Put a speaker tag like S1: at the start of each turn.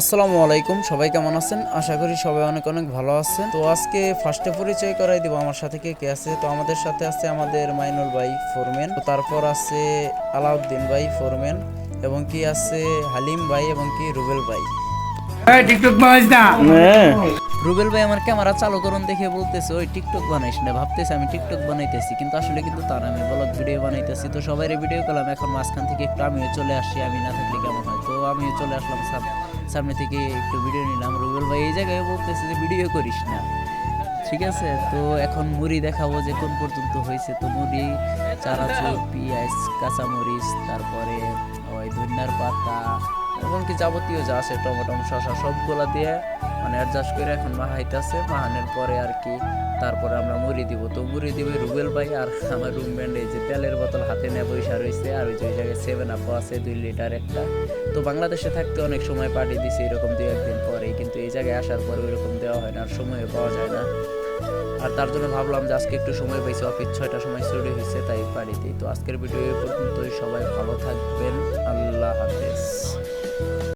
S1: আসসালামু আলাইকুম, সবাই কেমন আছেন? আশা করি সবাই অনেক অনেক ভালো আছেন। তো আজকে ফার্স্টে পরিচয় করাই দিব আমার সাথে কে কে আছে। তো আমাদের সাথে আছে আমাদের মাইনুল ভাই ফোরম্যান, তো তারপর আছে আলাউদ্দিন ভাই ফোরম্যান, এবং কি আছে হালিম ভাই এবং কি রুবেল ভাই।
S2: টিকটক বানাইস না।
S1: রুবেল ভাই আমার ক্যামেরা চালু করুন দেখে বলতেছে ওই টিকটক বানাইস না, ভাবতেছে আমি টিকটক বানাইতেছি, কিন্তু আসলে কিন্তু তার আমি ব্লগ ভিডিও বানাইতেছি। তো সবাই ভিডিও করলাম, এখন মাঝখান থেকে একটু আমিও চলে আসি, আমি না থাকলে কেমন হয়। তো আমিও চলে আসলাম সামনে থেকে একটু ভিডিও নিলাম। রুবেল ভাই এই জায়গায় বলতেছে যে ভিডিও করিস না, ঠিক আছে। তো এখন মুড়ি দেখাবো যে কোন পর্যন্ত হয়েছে। তো মুড়ি, চানাচুর, পেঁয়াজ, কাঁচামরিচ, তারপরে ওই ধনিয়ার পাতা এবং কি যাবতীয় যা আছে টমেটো শসা সবগুলা দিয়ে মানে অ্যাডজাস্ট করে এখন মাখাইতেছে। মাখানোর পরে আর কি তারপরে আমরা মুড়ি দিব। তো মুড়ি দিবে রুবেল ভাই, আর আমার রুমমেট এই যে তেলের বোতল হাতে নিয়ে বৈশা রয়েছে, আর ওই যে ওই জায়গায় 7 আপ আছে 2 লিটার একটা। তো বাংলাদেশে থাকতে অনেক সময় পাঠিয়ে দিছে এরকম 2-1 দিন পরে, কিন্তু এই জায়গায় আসার পর ওইরকম দেওয়া হয় না, আর সময়ও পাওয়া যায় না। আর তার জন্য ভাবলাম যে আজকে একটু সময় পাইছি, অফিস 6টার সময় ছুটি হয়েছে, তাই পাড়ি দিই। তো আজকের ভিডিও এই পর্যন্তই, সবাই ভালো থাকবেন, আল্লাহ হাফেজ।